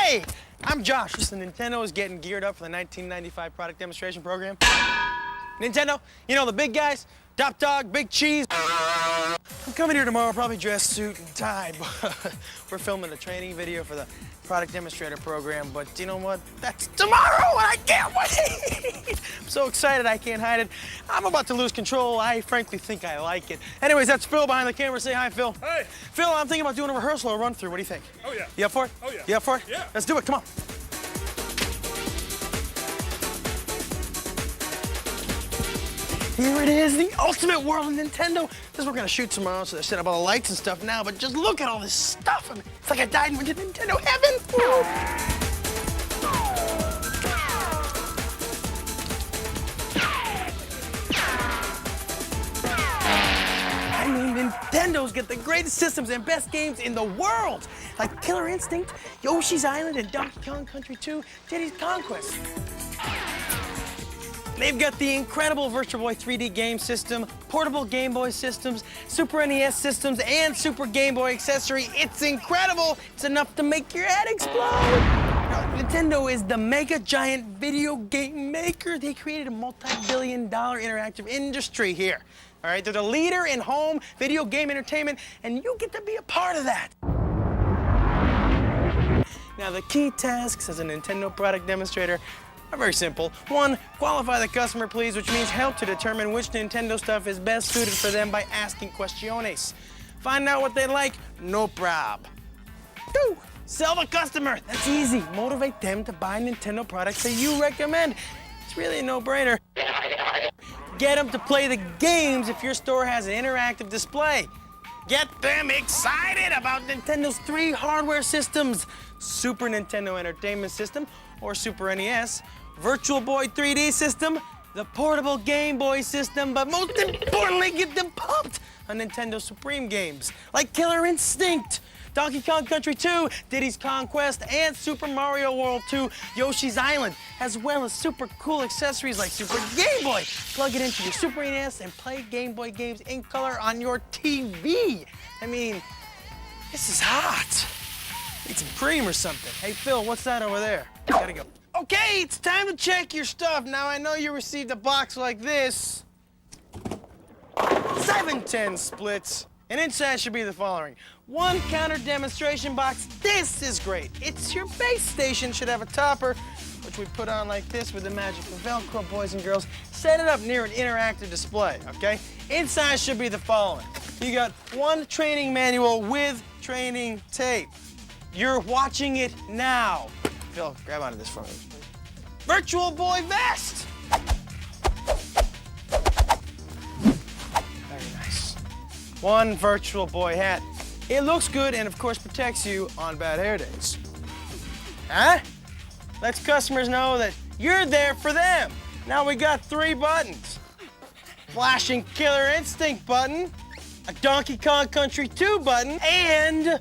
Hey, I'm Josh. Listen, Nintendo is getting geared up for the 1995 product demonstration program. Nintendo, you know the big guys, Top Dog, Big Cheese. I'm coming here tomorrow, probably dressed suit and tie, but we're filming a training video for the product demonstrator program, but you know what? That's tomorrow and I can't wait! I'm so excited I can't hide it. I'm about to lose control. I frankly think I like it. Anyways, that's Phil behind the camera. Say hi, Phil. Hey. Phil, I'm thinking about doing a rehearsal or run through. What do you think? Oh, yeah. You up for it? Oh, yeah. You up for it? Yeah. Let's do it, come on. Here it is, the ultimate world of Nintendo. This is what we're gonna shoot tomorrow, so they're setting up all the lights and stuff now, but just look at all this stuff. I mean, it's like I died and went to Nintendo heaven. I mean, Nintendo's got the greatest systems and best games in the world, like Killer Instinct, Yoshi's Island, and Donkey Kong Country 2, Diddy's Conquest. They've got the incredible Virtual Boy 3D game system, portable Game Boy systems, Super NES systems, and Super Game Boy accessory. It's incredible. It's enough to make your head explode. Now, Nintendo is the mega giant video game maker. They created a multi-billion-dollar interactive industry here. All right, they're the leader in home video game entertainment, and you get to be a part of that. Now, the key tasks as a Nintendo product demonstrator are very simple. One, qualify the customer, please, which means help to determine which Nintendo stuff is best suited for them by asking questiones. Find out what they like, no prob. Two, sell the customer. That's easy. Motivate them to buy Nintendo products that you recommend. It's really a no-brainer. Get them to play the games if your store has an interactive display. Get them excited about Nintendo's 3 hardware systems: Super Nintendo Entertainment System, or Super NES, Virtual Boy 3D system, the portable Game Boy system, but most importantly, get them pumped on Nintendo Supreme games like Killer Instinct, Donkey Kong Country 2, Diddy's Conquest, and Super Mario World 2, Yoshi's Island, as well as super cool accessories like Super Game Boy. Plug it into your Super NES and play Game Boy games in color on your TV. I mean, this is hot. Need some cream or something. Hey, Phil, what's that over there? Gotta go. Okay, it's time to check your stuff. Now, I know you received a box like this. 710 splits. And inside should be the following. 1 counter demonstration box. This is great. It's your base station. Should have a topper, which we put on like this with the magic of Velcro, boys and girls. Set it up near an interactive display, okay? Inside should be the following. You got 1 training manual with training tape. You're watching it now. Phil, grab onto this for me. Virtual Boy vest. Very nice. 1 Virtual Boy hat. It looks good and of course protects you on bad hair days. Huh? Lets customers know that you're there for them. Now we got 3 buttons. Flashing Killer Instinct button, a Donkey Kong Country 2 button, and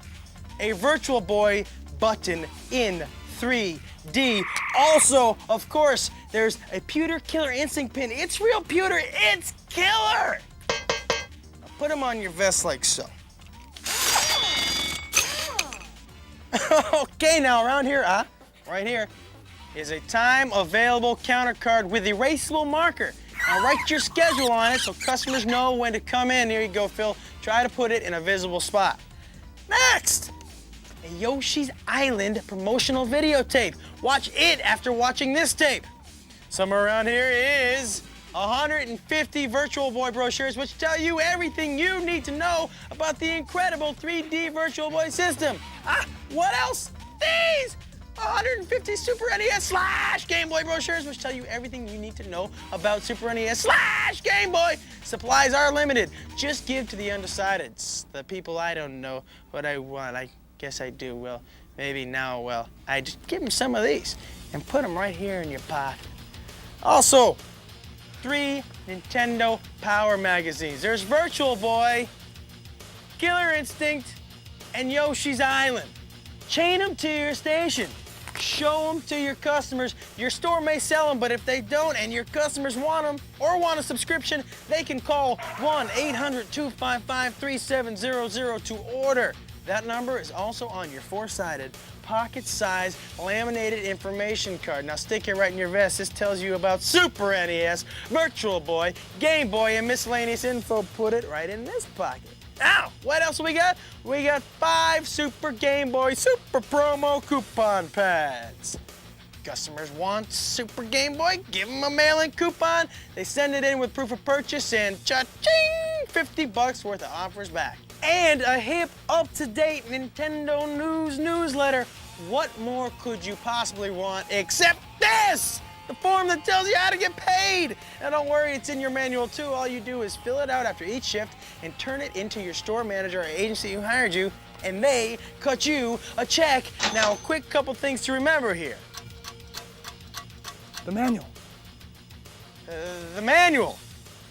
a Virtual Boy button in 3D. Also, of course, there's a pewter Killer Instinct pin. It's real pewter, it's killer! Now put them on your vest like so. Okay, now around here, right here, is a time available counter card with erasable marker. Now write your schedule on it so customers know when to come in. Here you go, Phil. Try to put it in a visible spot. Next! A Yoshi's Island promotional videotape. Watch it after watching this tape. Somewhere around here is 150 Virtual Boy brochures which tell you everything you need to know about the incredible 3D Virtual Boy system. What else? These 150 Super NES / Game Boy brochures which tell you everything you need to know about Super NES / Game Boy. Supplies are limited. Just give to the undecideds, the people I don't know what I want. I guess I do. Well, maybe now, well, I just give them some of these and put them right here in your pocket. Also, 3 Nintendo Power magazines. There's Virtual Boy, Killer Instinct, and Yoshi's Island. Chain them to your station. Show them to your customers. Your store may sell them, but if they don't and your customers want them or want a subscription, they can call 1-800-255-3700 to order. That number is also on your four-sided, pocket-sized, laminated information card. Now stick it right in your vest. This tells you about Super NES, Virtual Boy, Game Boy, and miscellaneous info. Put it right in this pocket. Now, what else we got? We got 5 Super Game Boy Super Promo coupon pads. Customers want Super Game Boy, give them a mail-in coupon. They send it in with proof of purchase and cha-ching, 50 bucks worth of offers back. And a hip, up-to-date Nintendo News newsletter. What more could you possibly want except this? The form that tells you how to get paid. Now don't worry, it's in your manual too. All you do is fill it out after each shift and turn it into your store manager or agency who hired you, and they cut you a check. Now a quick couple things to remember here. The manual. The manual.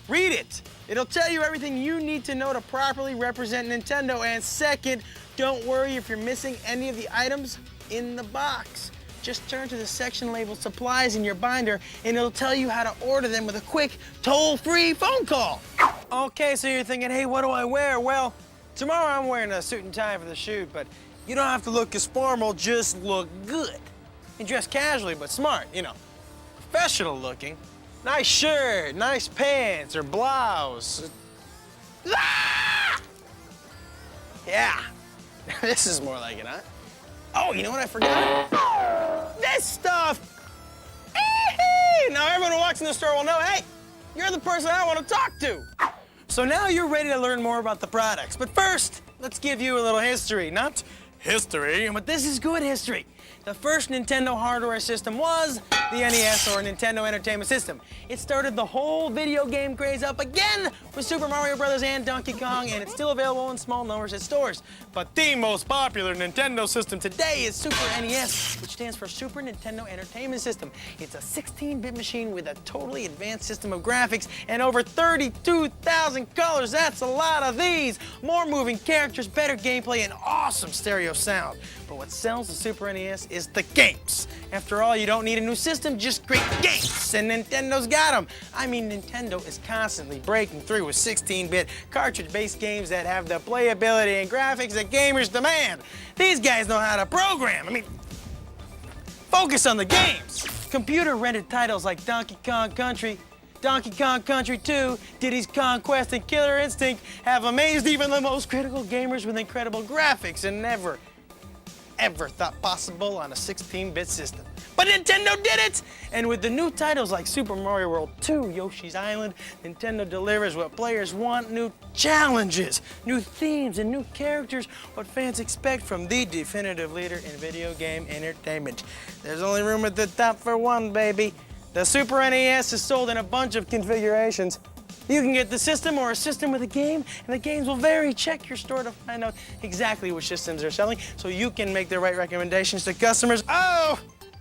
Read it. It'll tell you everything you need to know to properly represent Nintendo. And second, don't worry if you're missing any of the items in the box. Just turn to the section labeled supplies in your binder and it'll tell you how to order them with a quick, toll-free phone call. Okay, so you're thinking, hey, what do I wear? Well, tomorrow I'm wearing a suit and tie for the shoot, but you don't have to look as formal, just look good. And dress casually, but smart, you know. Professional looking. Nice shirt, nice pants, or blouse. Ah! Yeah, this is more like it, huh? Oh, you know what I forgot? This stuff! Now everyone who walks in the store will know, hey, you're the person I want to talk to. So now you're ready to learn more about the products. But first, let's give you a little history. Not history, but this is good history. The first Nintendo hardware system was the NES, or Nintendo Entertainment System. It started the whole video game craze up again with Super Mario Bros. And Donkey Kong, and it's still available in small numbers at stores. But the most popular Nintendo system today is Super NES, which stands for Super Nintendo Entertainment System. It's a 16-bit machine with a totally advanced system of graphics and over 32,000 colors. That's a lot of these. More moving characters, better gameplay, and awesome stereo sound. But what sells the Super NES is the games. After all, you don't need a new system, just great games, and Nintendo's got them. I mean, Nintendo is constantly breaking through with 16-bit cartridge-based games that have the playability and graphics that gamers demand. These guys know how to program. I mean, focus on the games. Computer-rendered titles like Donkey Kong Country, Donkey Kong Country 2, Diddy's Conquest, and Killer Instinct have amazed even the most critical gamers with incredible graphics and never ever thought possible on a 16-bit system. But Nintendo did it! And with the new titles like Super Mario World 2, Yoshi's Island, Nintendo delivers what players want, new challenges, new themes, and new characters, what fans expect from the definitive leader in video game entertainment. There's only room at the top for one, baby. The Super NES is sold in a bunch of configurations. You can get the system or a system with a game, and the games will vary. Check your store to find out exactly which systems they're selling so you can make the right recommendations to customers. Oh,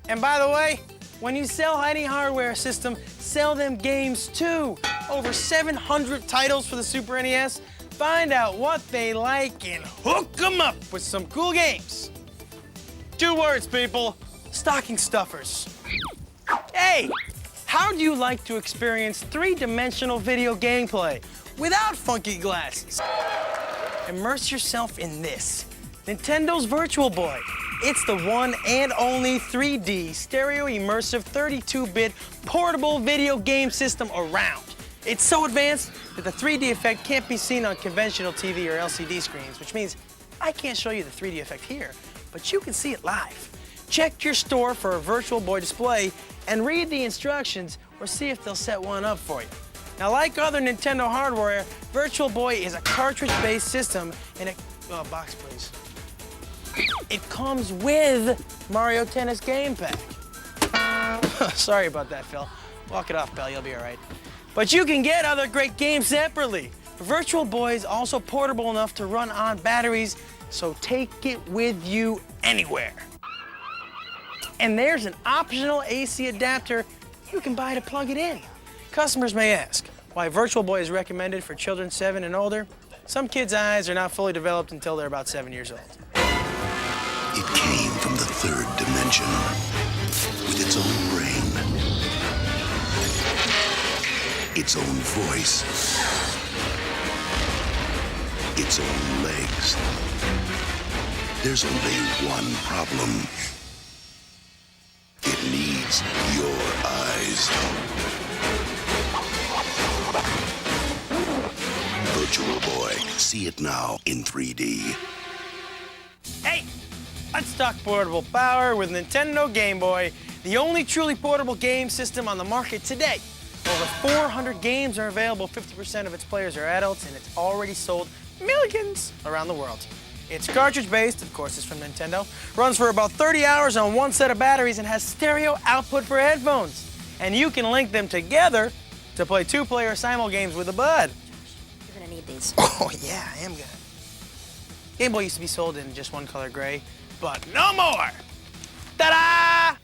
and by the way, when you sell any hardware system, sell them games too. Over 700 titles for the Super NES. Find out what they like and hook them up with some cool games. 2 words, people, stocking stuffers. Hey! How do you like to experience 3-dimensional video gameplay without funky glasses? Immerse yourself in this, Nintendo's Virtual Boy. It's the one and only 3D stereo immersive 32-bit portable video game system around. It's so advanced that the 3D effect can't be seen on conventional TV or LCD screens, which means I can't show you the 3D effect here, but you can see it live. Check your store for a Virtual Boy display and read the instructions or see if they'll set one up for you. Now, like other Nintendo hardware, Virtual Boy is a cartridge-based system and it, oh, box please. It comes with Mario Tennis Game Pack. Sorry about that, Phil. Walk it off, pal, you'll be all right. But you can get other great games separately. Virtual Boy is also portable enough to run on batteries, so take it with you anywhere. And there's an optional AC adapter you can buy to plug it in. Customers may ask why Virtual Boy is recommended for children 7 and older. Some kids' eyes are not fully developed until they're about 7 years old. It came from the 3rd dimension with its own brain, its own voice, its own legs. There's only one problem. It needs your eyes. Virtual Boy. See it now in 3D. Hey, let's talk portable power with Nintendo Game Boy, the only truly portable game system on the market today. Over 400 games are available, 50% of its players are adults, and it's already sold millions around the world. It's cartridge-based, of course it's from Nintendo, runs for about 30 hours on one set of batteries, and has stereo output for headphones. And you can link them together to play two-player simul games with a bud. You're gonna need these. Oh yeah, I am gonna. Game Boy used to be sold in just one color gray, but no more! Ta-da!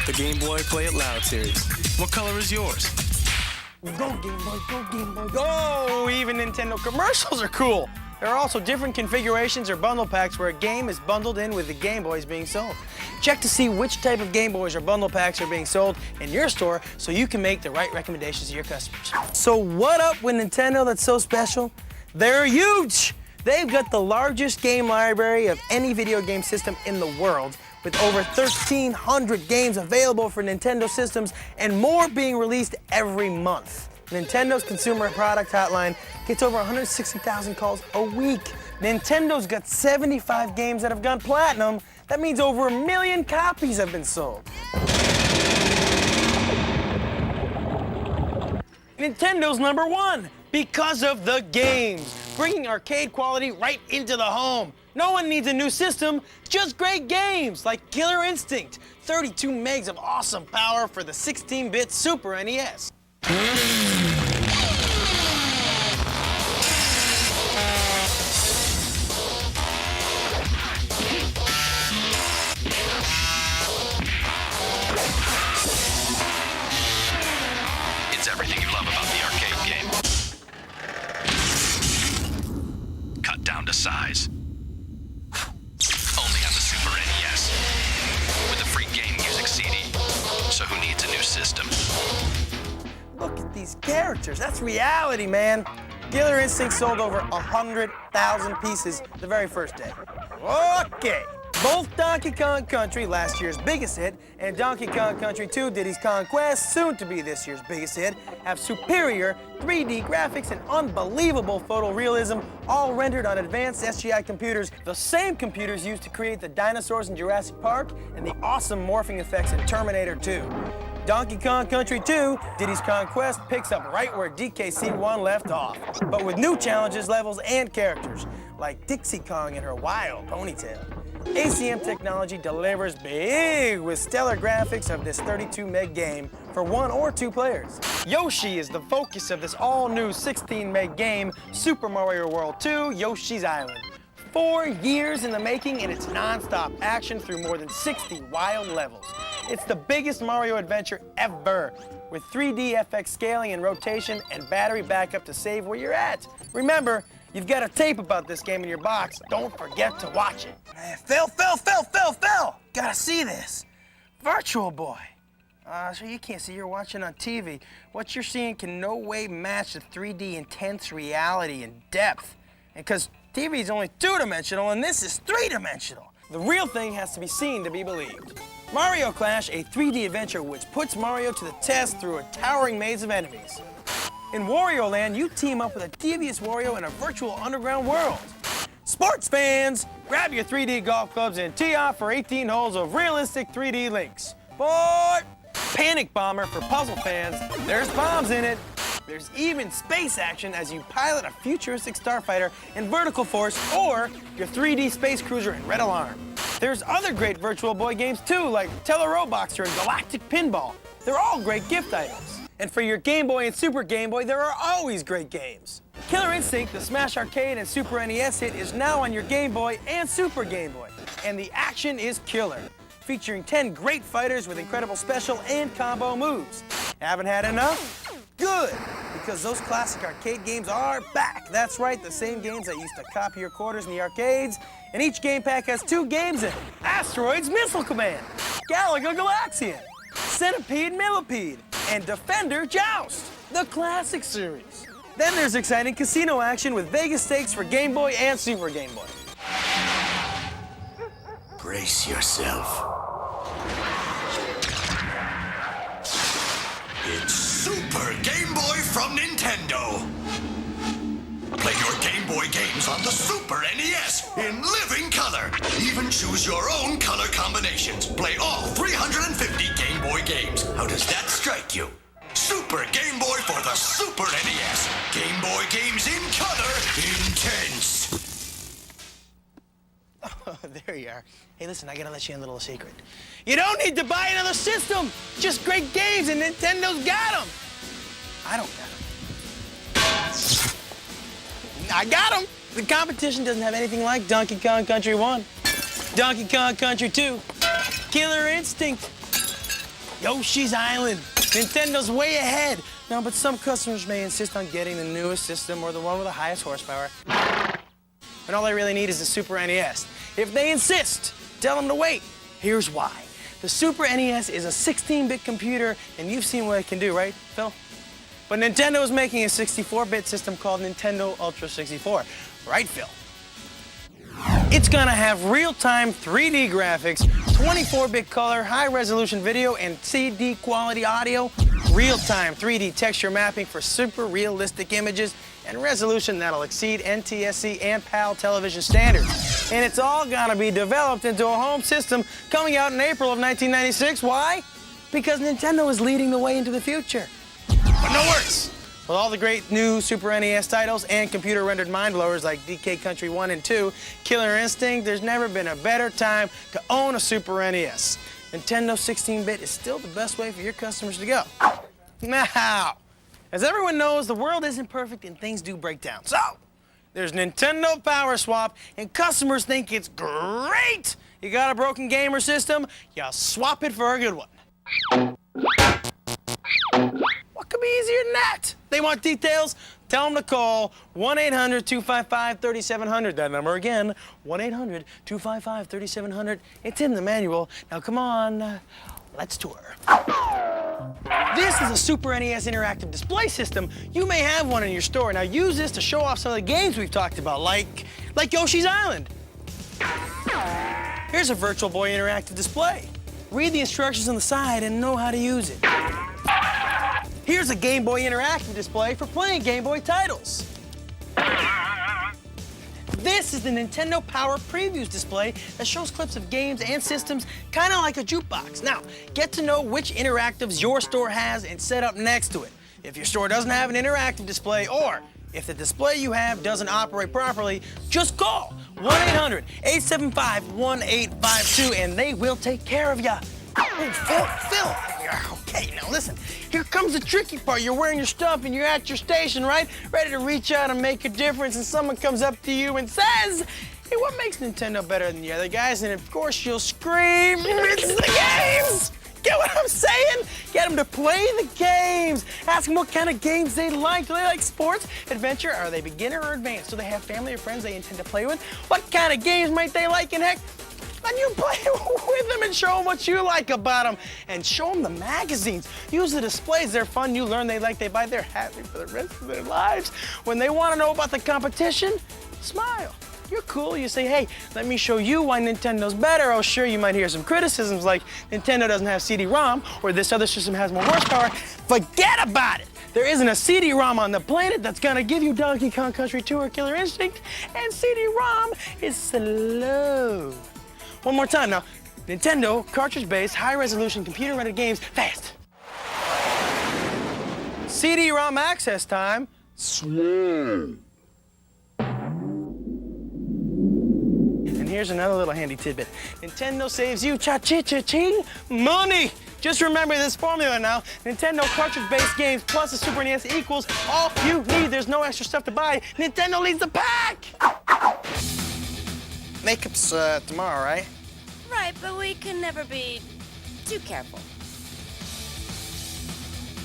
The Game Boy Play It Loud series. What color is yours? Go Game Boy, go Game Boy, go! Even Nintendo commercials are cool. There are also different configurations or bundle packs where a game is bundled in with the Game Boys being sold. Check to see which type of Game Boys or bundle packs are being sold in your store so you can make the right recommendations to your customers. So what up with Nintendo that's so special? They're huge! They've got the largest game library of any video game system in the world, with over 1,300 games available for Nintendo systems and more being released every month. Nintendo's consumer product hotline gets over 160,000 calls a week. Nintendo's got 75 games that have gone platinum. That means over 1 million copies have been sold. Nintendo's #1 because of the games, bringing arcade quality right into the home. No one needs a new system, just great games like Killer Instinct, 32 megs of awesome power for the 16-bit Super NES. It's everything you love about the arcade game. Cut down to size. Only on the Super NES. With a free game music CD. So who needs a new system? Look at these characters, that's reality, man. Killer Instinct sold over 100,000 pieces the very first day. Okay. Both Donkey Kong Country, last year's biggest hit, and Donkey Kong Country 2, Diddy's Kong Quest, soon to be this year's biggest hit, have superior 3D graphics and unbelievable photorealism, all rendered on advanced SGI computers, the same computers used to create the dinosaurs in Jurassic Park and the awesome morphing effects in Terminator 2. Donkey Kong Country 2, Diddy's Kong Quest picks up right where DKC1 left off, but with new challenges, levels, and characters, like Dixie Kong and her wild ponytail. ACM technology delivers big with stellar graphics of this 32 meg game for 1 or 2 players. Yoshi is the focus of this all-new 16 meg game, Super Mario World 2 Yoshi's Island. 4 years in the making, and it's non-stop action through more than 60 wild levels. It's the biggest Mario adventure ever, with 3D FX scaling and rotation and battery backup to save where you're at. Remember, you've got a tape about this game in your box. Don't forget to watch it. Man, Phil! Gotta see this. Virtual Boy. So you can't see, you're watching on TV. What you're seeing can no way match the 3D intense reality and depth. And because TV is only 2-dimensional and this is 3-dimensional. The real thing has to be seen to be believed. Mario Clash, a 3D adventure which puts Mario to the test through a towering maze of enemies. In Wario Land, you team up with a devious Wario in a virtual underground world. Sports fans, grab your 3D golf clubs and tee off for 18 holes of realistic 3D links. Sport! Panic Bomber for puzzle fans, there's bombs in it. There's even space action as you pilot a futuristic starfighter in Vertical Force or your 3D space cruiser in Red Alarm. There's other great Virtual Boy games too, like Teleroboxer and Galactic Pinball. They're all great gift items. And for your Game Boy and Super Game Boy, there are always great games. Killer Instinct, the Smash Arcade and Super NES hit, is now on your Game Boy and Super Game Boy. And the action is killer. featuring 10 great fighters with incredible special and combo moves. Haven't had enough? Good, because those classic arcade games are back. That's right, the same games that used to copy your quarters in the arcades. And each game pack has 2 games in it. Asteroids Missile Command, Galaga Galaxian, Centipede Millipede, and Defender Joust, the classic series. Then there's exciting casino action with Vegas stakes for Game Boy and Super Game Boy. Brace yourself. It's Super Game Boy from Nintendo. Play your Game Boy games on the Super NES in living color. Even choose your own color combinations. Play all 350 Game Boy games. How does that strike you? Super Game Boy for the Super NES. Game Boy games in color, intense. Oh, there you are. Hey, listen, I gotta let you in a little secret. You don't need to buy another system. Just great games, and Nintendo's got them. I don't got them. I got them. The competition doesn't have anything like Donkey Kong Country 1, Donkey Kong Country 2, Killer Instinct, Yoshi's Island. Nintendo's way ahead. No, but some customers may insist on getting the newest system or the one with the highest horsepower. And all they really need is the Super NES. If they insist, tell them to wait. Here's why. The Super NES is a 16-bit computer, and you've seen what it can do, right, Phil? But Nintendo is making a 64-bit system called Nintendo Ultra 64. Right, Phil? It's gonna have real-time 3D graphics, 24-bit color, high-resolution video, and CD quality audio, real-time 3D texture mapping for super realistic images, and resolution that'll exceed NTSC and PAL television standards. And it's all gonna be developed into a home system coming out in April of 1996. Why? Because Nintendo is leading the way into the future. But no worries. With all the great new Super NES titles and computer-rendered mind-blowers like DK Country 1 and 2, Killer Instinct, there's never been a better time to own a Super NES. Nintendo 16-bit is still the best way for your customers to go. Now, as everyone knows, the world isn't perfect and things do break down. So, there's Nintendo Power Swap, and customers think it's great. You got a broken gamer system, you swap it for a good one. What could be easier than that? They want details? Tell them to call 1-800-255-3700. That number again, 1-800-255-3700. It's in the manual. Now come on, let's tour. This is a Super NES interactive display system. You may have one in your store. Now use this to show off some of the games we've talked about, like Yoshi's Island. Here's a Virtual Boy interactive display. Read the instructions on the side and know how to use it. Here's a Game Boy interactive display for playing Game Boy titles. This is the Nintendo Power Previews display that shows clips of games and systems, kind of like a jukebox. Now, get to know which interactives your store has and set up next to it. If your store doesn't have an interactive display, or if the display you have doesn't operate properly, just call 1-800-875-1852 and they will take care of you. Oh, Phil, okay, now listen, here comes the tricky part. You're wearing your stuff and you're at your station, right? Ready to reach out and make a difference, and someone comes up to you and says, hey, what makes Nintendo better than the other guys? And of course you'll scream, it's the games! Get what I'm saying? Get them to play the games. Ask them what kind of games they like. Do they like sports, adventure? Are they beginner or advanced? Do they have family or friends they intend to play with? What kind of games might they like? And heck, and you play with them and show them what you like about them. And show them the magazines. Use the displays. They're fun. You learn they like, they buy. They're happy for the rest of their lives. When they want to know about the competition, smile. You're cool. You say, hey, let me show you why Nintendo's better. Oh, sure, you might hear some criticisms like Nintendo doesn't have CD-ROM or this other system has more horsepower. Forget about it. There isn't a CD-ROM on the planet that's gonna give you Donkey Kong Country 2 or Killer Instinct, and CD-ROM is slow. One more time now. Nintendo, cartridge-based, high-resolution, computer-rendered games, fast. CD-ROM access time, slow. And here's another little handy tidbit. Nintendo saves you cha-ching money. Just remember this formula now. Nintendo cartridge-based games plus the Super NES equals all you need. There's no extra stuff to buy. Nintendo leads the pack. Makeup's tomorrow, right? Right, but we can never be too careful.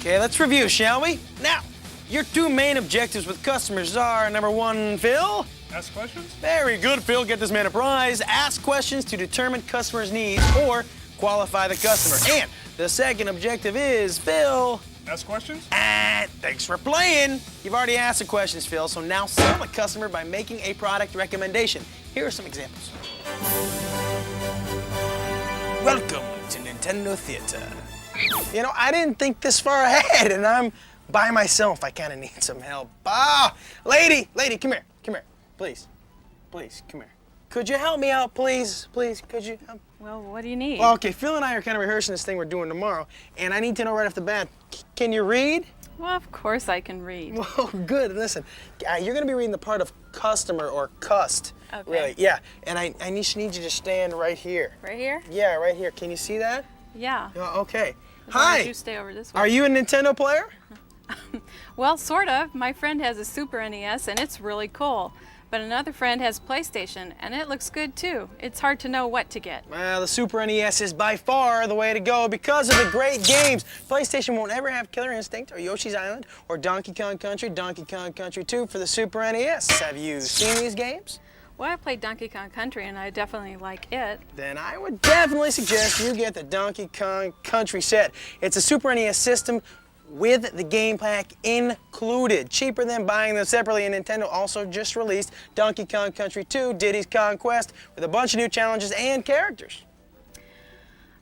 Okay, let's review, shall we? Now, your two main objectives with customers are, number one, Phil. Ask questions? Very good, Phil. Get this man a prize. Ask questions to determine customers' needs or qualify the customer. And the second objective is, Phil. Ask questions? Thanks for playing. You've already asked the questions, Phil, so now sell the customer by making a product recommendation. Here are some examples. Welcome to Nintendo Theater. You know, I didn't think this far ahead, and I'm by myself. I kind of need some help. Ah, lady, come here, please, come here. Could you help me out, please, could you help? Well, what do you need? Well, okay, Phil and I are kind of rehearsing this thing we're doing tomorrow, and I need to know right off the bat, can you read? Well, of course I can read. Well, good. Listen, you're going to be reading the part of customer or cust. Okay. Really, yeah. And I just need you to stand right here. Right here? Yeah, right here. Can you see that? Yeah. Okay. As long Hi. as you stay over this way. Are you a Nintendo player? Well, sort of. My friend has a Super NES, and it's really cool. But another friend has PlayStation, and it looks good too. It's hard to know what to get. Well, the Super NES is by far the way to go because of the great games. PlayStation won't ever have Killer Instinct or Yoshi's Island or Donkey Kong Country 2 for the Super NES. Have you seen these games? Well, I played Donkey Kong Country, and I definitely like it. Then I would definitely suggest you get the Donkey Kong Country set. It's a Super NES system with the game pack included. Cheaper than buying them separately, and Nintendo also just released Donkey Kong Country 2, Diddy's Conquest, with a bunch of new challenges and characters.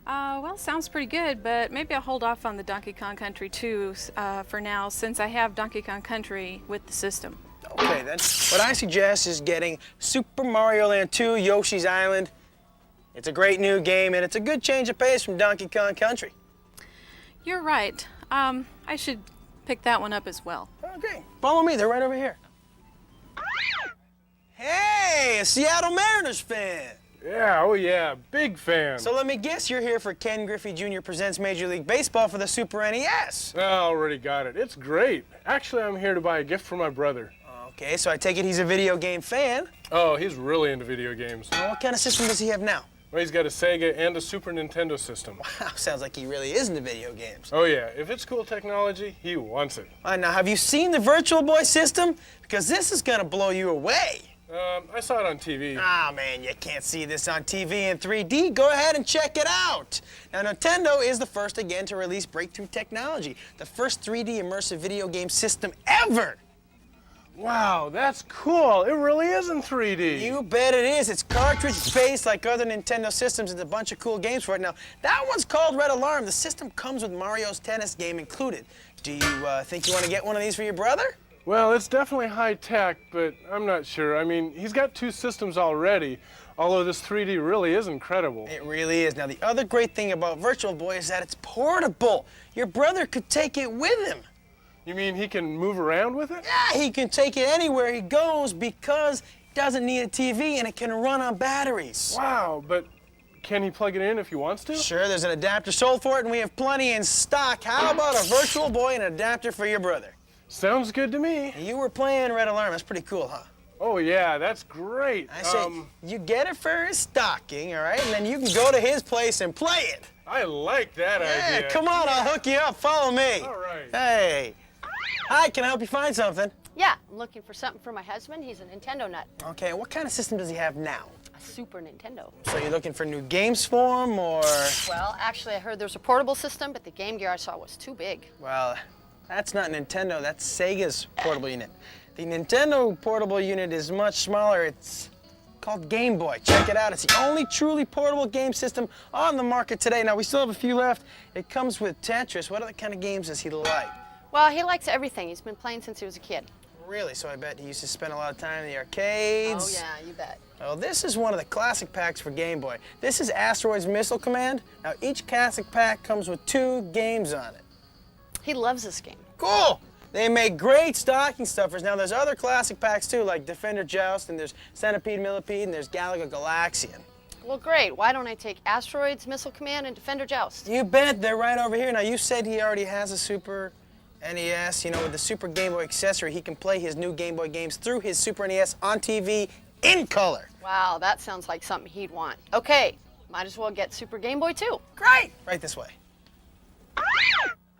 Well, sounds pretty good, but maybe I'll hold off on the Donkey Kong Country 2 for now, since I have Donkey Kong Country with the system. Okay, then. What I suggest is getting Super Mario Land 2, Yoshi's Island. It's a great new game, and it's a good change of pace from Donkey Kong Country. You're right. I should pick that one up as well. Okay, follow me. They're right over here. Hey, a Seattle Mariners fan. Yeah, oh yeah, big fan. So let me guess, you're here for Ken Griffey Jr. Presents Major League Baseball for the Super NES. I already got it. It's great. Actually, I'm here to buy a gift for my brother. Okay, so I take it he's a video game fan. Oh, he's really into video games. Well, what kind of system does he have now? Well, he's got a Sega and a Super Nintendo system. Wow, sounds like he really is into video games. Oh yeah, if it's cool technology, he wants it. All right, now have you seen the Virtual Boy system? Because this is gonna blow you away. I saw it on TV. Ah, man, you can't see this on TV in 3D. Go ahead and check it out. Now, Nintendo is the first again to release breakthrough technology, the first 3D immersive video game system ever. Wow, that's cool. It really is in 3D. You bet it is. It's cartridge-based like other Nintendo systems and a bunch of cool games for it. Now, that one's called Red Alarm. The system comes with Mario's tennis game included. Do you think you want to get one of these for your brother? Well, it's definitely high tech, but I'm not sure. I mean, he's got two systems already, although this 3D really is incredible. It really is. Now, the other great thing about Virtual Boy is that it's portable. Your brother could take it with him. You mean he can move around with it? Yeah, he can take it anywhere he goes because it doesn't need a TV and it can run on batteries. Wow, but can he plug it in if he wants to? Sure, there's an adapter sold for it and we have plenty in stock. How about a Virtual Boy and an adapter for your brother? Sounds good to me. You were playing Red Alarm. That's pretty cool, huh? Oh, yeah, that's great. I say, you get it for his stocking, all right? And then you can go to his place and play it. I like that idea. Yeah, come on, I'll hook you up. Follow me. All right. Hey. Hi, can I help you find something? Yeah, I'm looking for something for my husband. He's a Nintendo nut. Okay, what kind of system does he have now? A Super Nintendo. So you're looking for new games for him, or? Well, actually, I heard there's a portable system, but the Game Gear I saw was too big. Well, that's not Nintendo, that's Sega's portable unit. The Nintendo portable unit is much smaller. It's called Game Boy. Check it out. It's the only truly portable game system on the market today. Now, we still have a few left. It comes with Tetris. What other kind of games does he like? Well, he likes everything. He's been playing since he was a kid. Really? So I bet he used to spend a lot of time in the arcades. Oh, yeah, you bet. Well, this is one of the classic packs for Game Boy. This is Asteroid's Missile Command. Now, each classic pack comes with 2 games on it. He loves this game. Cool! They make great stocking stuffers. Now, there's other classic packs, too, like Defender Joust, and there's Centipede Millipede, and there's Galaga Galaxian. Well, great. Why don't I take Asteroids, Missile Command, and Defender Joust? You bet. They're right over here. Now, you said he already has a Super NES. You know, with the Super Game Boy accessory, he can play his new Game Boy games through his Super NES on TV in color. Wow, that sounds like something he'd want. Okay, Might as well get Super Game Boy too. Great! Right this way.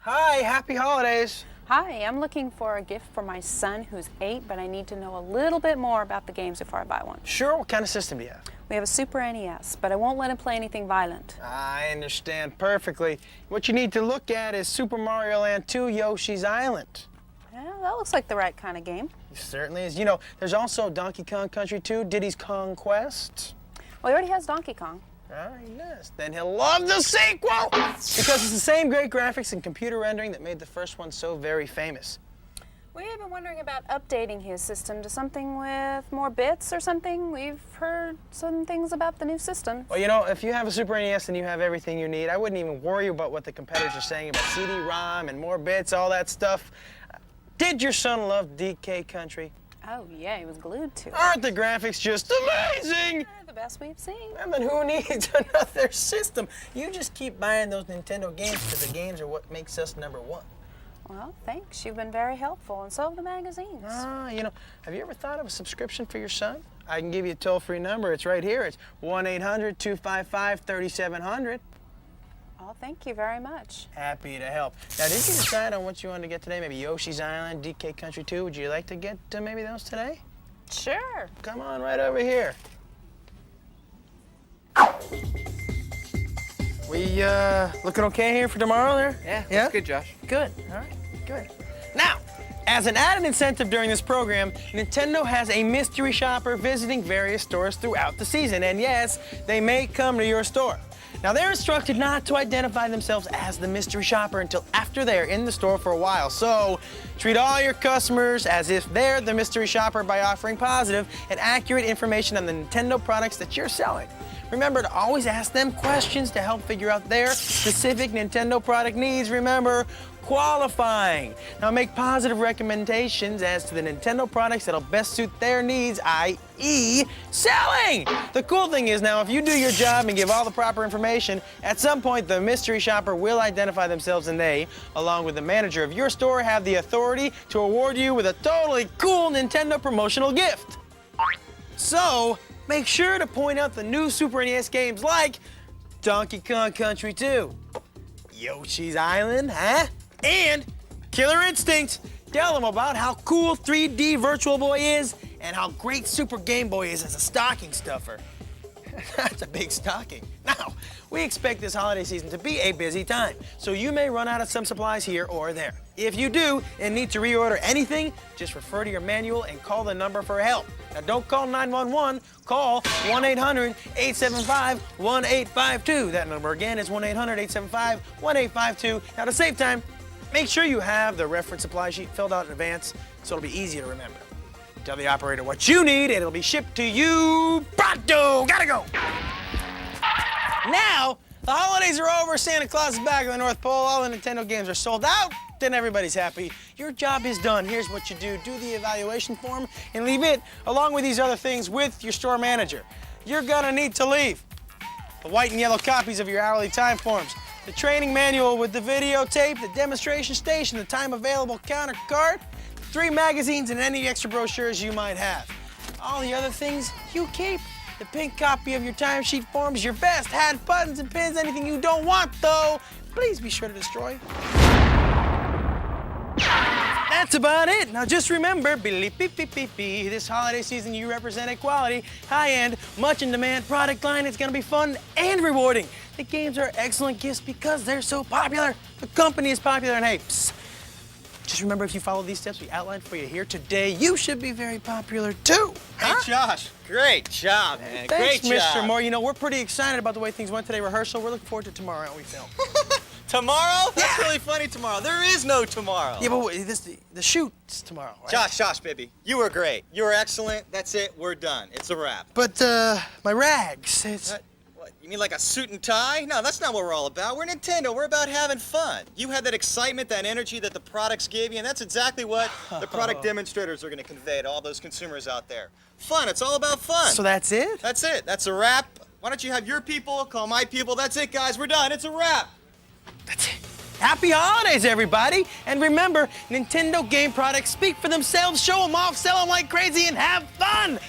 Hi, happy holidays. Hi, I'm looking for a gift for my son who's 8, but I need to know a little bit more about the games before I buy one. Sure, what kind of system do you have? We have a Super NES, but I won't let him play anything violent. I understand perfectly. What you need to look at is Super Mario Land 2 Yoshi's Island. Yeah, that looks like the right kind of game. It certainly is. You know, there's also Donkey Kong Country 2, Diddy's Kong Quest. Well, he already has Donkey Kong. All right, yes. Then he'll love the sequel! Because it's the same great graphics and computer rendering that made the first one so very famous. We've been wondering about updating his system to something with more bits or something. We've heard some things about the new system. Well, you know, if you have a Super NES and you have everything you need, I wouldn't even worry about what the competitors are saying about CD-ROM and more bits, all that stuff. Did your son love DK Country? Oh, yeah, he was glued to it. Aren't the graphics just amazing? The best we've seen. And then who needs another system? You just keep buying those Nintendo games because the games are what makes us #1. Well, thanks. You've been very helpful, and so have the magazines. You know, have you ever thought of a subscription for your son? I can give you a toll-free number. It's right here. It's 1-800-255-3700. Oh, thank you very much. Happy to help. Now, did you decide on what you wanted to get today? Maybe Yoshi's Island, DK Country 2? Would you like to get maybe those today? Sure. Come on, right over here. We looking okay here for tomorrow there? Yeah, that's good, Josh. Good, all right, good. Now, as an added incentive during this program, Nintendo has a mystery shopper visiting various stores throughout the season. And yes, they may come to your store. Now, they're instructed not to identify themselves as the mystery shopper until after they're in the store for a while. So, treat all your customers as if they're the mystery shopper by offering positive and accurate information on the Nintendo products that you're selling. Remember to always ask them questions to help figure out their specific Nintendo product needs. Remember, qualifying. Now make positive recommendations as to the Nintendo products that'll best suit their needs, i.e. selling. The cool thing is now if you do your job and give all the proper information, at some point the mystery shopper will identify themselves and they, along with the manager of your store, have the authority to award you with a totally cool Nintendo promotional gift. So, make sure to point out the new Super NES games like Donkey Kong Country 2, Yoshi's Island, and Killer Instinct. Tell them about how cool 3D Virtual Boy is and how great Super Game Boy is as a stocking stuffer. That's a big stocking. Now, we expect this holiday season to be a busy time, so you may run out of some supplies here or there. If you do and need to reorder anything, just refer to your manual and call the number for help. Now, don't call 911, call 1-800-875-1852. That number again is 1-800-875-1852. Now, to save time, make sure you have the reference supply sheet filled out in advance so it'll be easy to remember. Tell the operator what you need and it'll be shipped to you pronto. Gotta go. Now, the holidays are over, Santa Claus is back at the North Pole, all the Nintendo games are sold out, then everybody's happy. Your job is done. Here's what you do. Do the evaluation form and leave it, along with these other things, with your store manager. You're gonna need to leave the white and yellow copies of your hourly time forms, the training manual with the videotape, the demonstration station, the time available counter card, 3 magazines, and any extra brochures you might have. All the other things you keep. The pink copy of your timesheet forms, your vest, hat, buttons, and pins, anything you don't want, though, please be sure to destroy. That's about it. Now just remember, this holiday season you represent a quality, high-end, much-in-demand product line. It's gonna be fun and rewarding. The games are excellent gifts because they're so popular. The company is popular, and hey, psst, just remember if you follow these steps we outlined for you here today, you should be very popular too. Hey, Josh, great job, man. Thanks, Great Mr. job. Moore. You know, we're pretty excited about the way things went today rehearsal. We're looking forward to tomorrow, aren't we, Phil? Tomorrow? That's really funny tomorrow. There is no tomorrow. Yeah, but wait, the shoot's tomorrow, right? Josh, baby, you were great. You were excellent. That's it. We're done. It's a wrap. But, my rags, it's... What, you mean like a suit and tie? No, that's not what we're all about. We're Nintendo. We're about having fun. You had that excitement, that energy that the products gave you, and that's exactly what the product demonstrators are going to convey to all those consumers out there. Fun. It's all about fun. So that's it? That's it. That's a wrap. Why don't you have your people call my people? That's it, guys. We're done. It's a wrap. That's it. Happy holidays, everybody. And remember, Nintendo game products speak for themselves. Show them off, sell them like crazy, and have fun.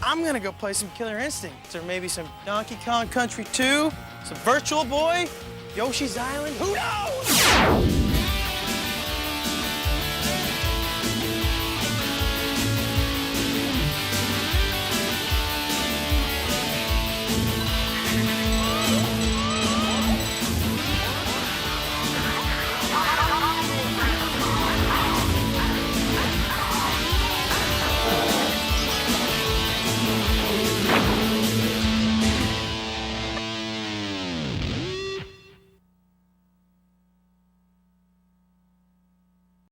I'm gonna go play some Killer Instinct, or maybe some Donkey Kong Country 2, some Virtual Boy, Yoshi's Island, who knows?